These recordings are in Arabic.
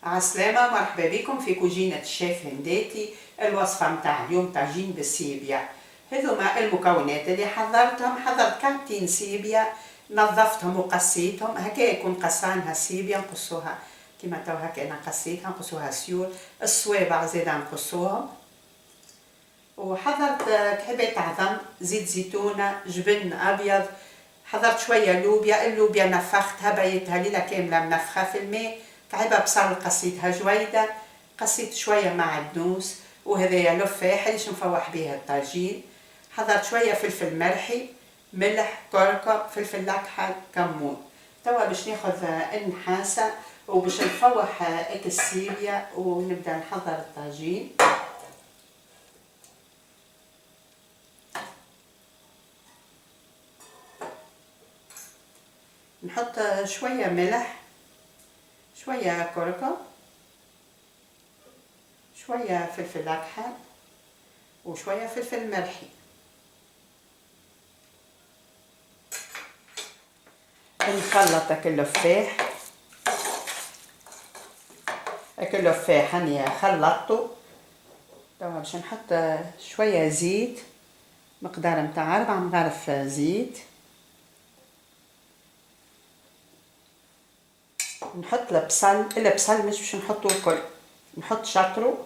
عسلامة، مرحبا بكم في كوجينة الشيف هنداتي. الوصفة متاع اليوم طاجين بالسيبيا. هذوما المكونات اللي حضرتهم. حضرت كعبتين سيبيا، نظفتهم وقصيتهم هكا يكون قصانها السيبيا نقصوها كيما تو هكا انا قصيتها نقصوها سيول. الصوابع زيدا نقصوهم. وحضرت كعبات عظم، زيت زيتونة، جبن ابيض. حضرت شوية لوبيا، اللوبيا نفختها بيتها ليلة كاملة منفخة في الماء. كعبة بصل قصيتها جويدة، قصيت شوية معدنوس، وهذايا لفاح اللي نفوح بها الطاجين. حضرت شوية فلفل مرحي، ملح، كركم، فلفل اكحل، كمون. توا باش ناخذ النحاسة وباش نفوح السيبيا ونبدا نحضر الطاجين. نحط شوية ملح، شوية كركم، شوية فلفل اكحل، وشوية فلفل مرحي. نخلط اللفاح. اللفاح هاني خلطته. توا باش نحط شوية زيت، مقدار متاع 4 مغارف زيت. نحط البصل مش باش نحطو الكل، نحط شطرو.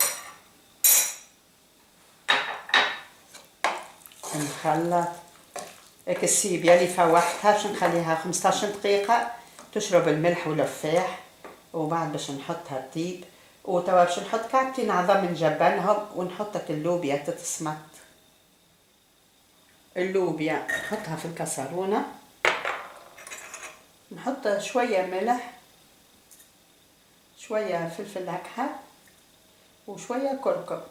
نخلط هيك السيبيا اللي فوحتها باش نخليها 15 دقيقة تشرب الملح واللفاح، وبعد باش نحطها طيب. وتوا باش نحط كعبتين عظم نجبنهم، ونحط اللوبيا تتسمط. اللوبيا نحطها في الكسرونة، نحط شوية ملح، شوية فلفل اكحل، وشوية كركم.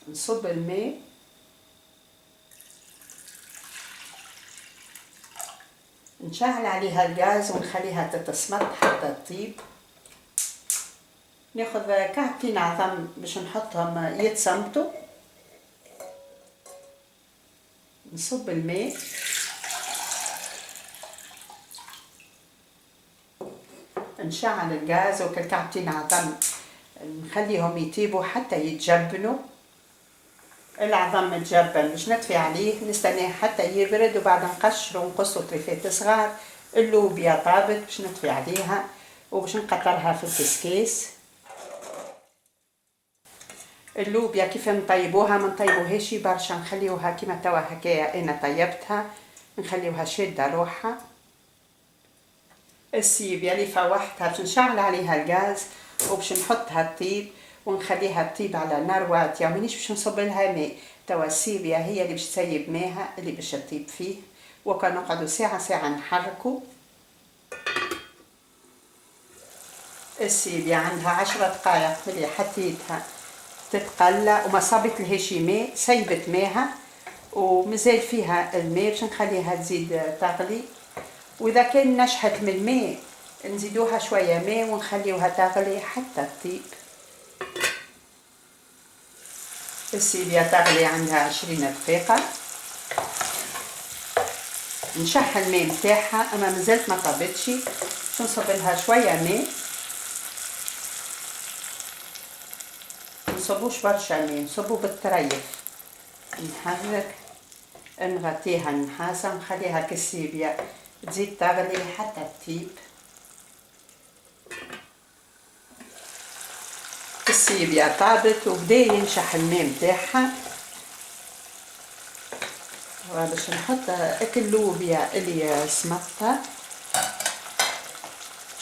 نصب الماء، نشعل عليها الغاز ونخليها تتسمط حتى تطيب. ناخذ كعبتين عظم باش نحطهم يتسمطوا. نصب الماء، نشعل الغاز وكالكعبتين عظم نخليهم يطيبوا حتى يتجبنوا. العظم متجبن باش نطفي عليه نستناه حتى يبرد، وبعد نقشره ونقصه طريفات صغار. اللوبيا طابت باش نطفي عليها وباش نقطرها في الكسكاس. اللوبيا كيف نطيبوها؟ ما نطيبوهاش برشا، نخليوها كيما توا هكايا انا طيبتها، نخليوها شاده روحها. السيبيا اللي فوحتها باش نشعل عليها الغاز وباش نحطها تطيب ونخليها تطيب على نار واطيه، مانيش باش نصب لها ماء. توا السيبيا هي اللي باش تسيب ماها اللي باش تطيب فيه. وكان نقعدوا ساعه نحركوا. السيبيا عندها 10 دقائق اللي حطيتها تتقلى وما صابت لهاش ماء، سيبت ماها ومازال فيها الماء باش نخليها تزيد تغلي. واذا كان نشحت من الماء نزيدوها شويه ماء ونخليوها تغلي حتى تطيب. السيبيا تغلي عندها 20 دقيقه. نشح الماء نتاعها، اما مازالت ما طابتش، باش نصب لها شويه ماء. نصبوش برشا ماء، نصبو بالطريف. نحرك، نغطيها النحاسه ونخليها كالسيبيا تزيد تغلي حتى تطيب. السيبيا طابت وبدا ينشح الماء نتاعها. باش نحط اللوبيا اللي سمطتها،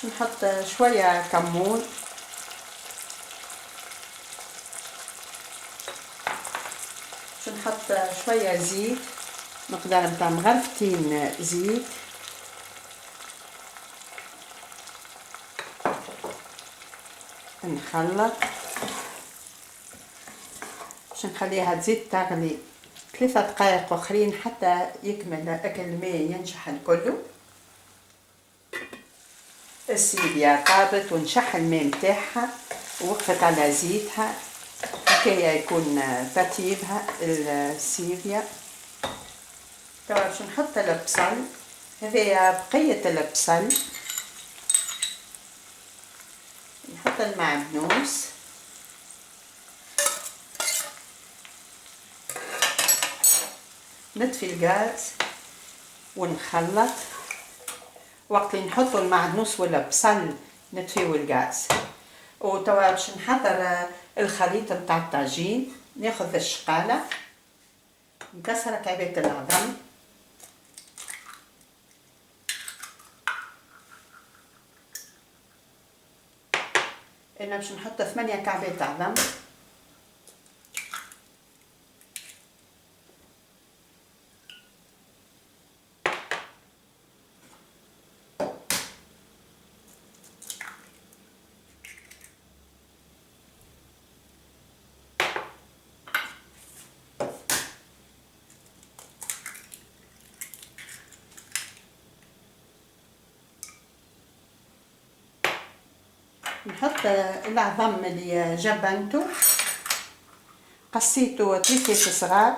باش نحط شويه كمون، باش نحط شويه زيت، مقدار نتاع مغرفتين زيت. نخلط باش نخليها تزيد تغلي 3 دقائق اخرين حتى يكمل الماء ينشح الكل. السيبيا طابت ونشح الماء نتاعها ووقفت على زيتها، هكايا يكون ترتيبها السيبيا. توا باش نحط البصل، هذايا بقية البصل نحط المعدنوس نطفي الغاز ونخلط. وقت اللي نحطوا المعدنوس ولا بصل نطفيو الغاز. وتوا باش نحضر الخليط نتاع الطاجين. ناخذ الشقاله نكسر كعبات العظم، انا باش نحط 8 كعبات عظم. نحط العظم اللي جبنته قصيته طريفات صغار.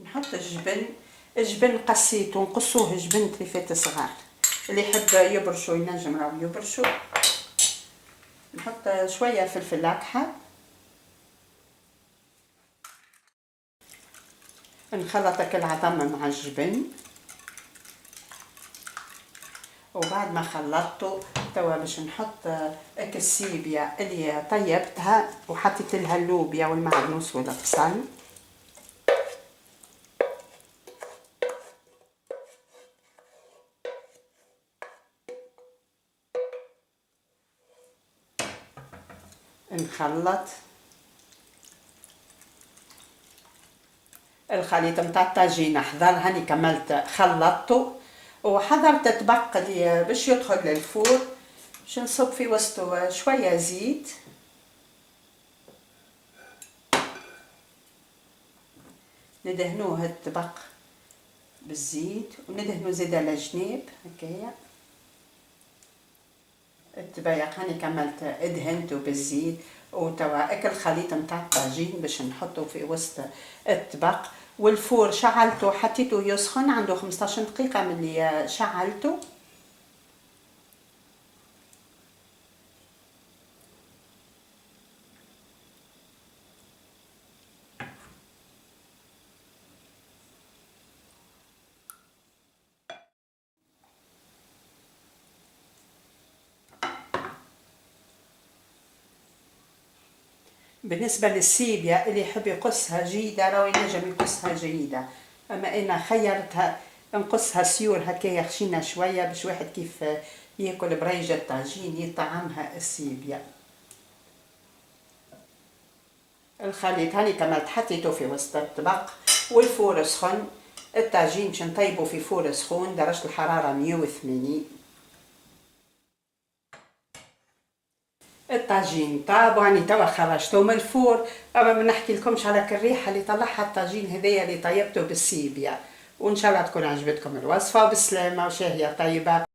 نحط الجبن قصيته نقصوه جبن طريفات صغار. اللي يحب يبرشو ينجم راهو يبرشو. نحط شويه فلفل اكحل. نخلط العظم مع الجبن. وبعد ما خلطته توا باش نحط السيبيا اللي طيبتها وحطيت لها اللوبيا والمعدنوس والبصل. نخلط الخليط نتاع الطاجين. حضر هاني كملت خلطته وحضرت طبق لي باش يدخل للفور. باش نصب في وسطه شويه زيت. ندهنوه الطبق بالزيت وندهنو زيدا على جناب هكايا. التبايق هاني كملت ادهنته بالزيت. وتوا اكل الخليط نتاع الطاجين باش نحطه في وسط الطبق. والفور شعلته حطيته يسخن عنده 15 دقيقة من اللي شعلته. بالنسبة للسيبيا اللي يحب يقصها جيدة راهو ينجم يقصها جيدة. اما انا خيرتها نقصها سيور هكايا خشينة شوية باش واحد كيف ياكل بريجة طاجين يطعمها السيبيا. الخليط هاني كملت حطيته في وسط الطبق والفور سخن. الطاجين باش نطيبه في فور سخون درجة الحرارة 180. الطاجين طاب واني توا خرجته من الفور. اما ما نحكي لكمش على الريحه اللي طلعها الطاجين هذايا اللي طيبته بالسيبيا. وان شاء الله تكون عجبتكم الوصفه وبالسلامه وشاهيه طيبه.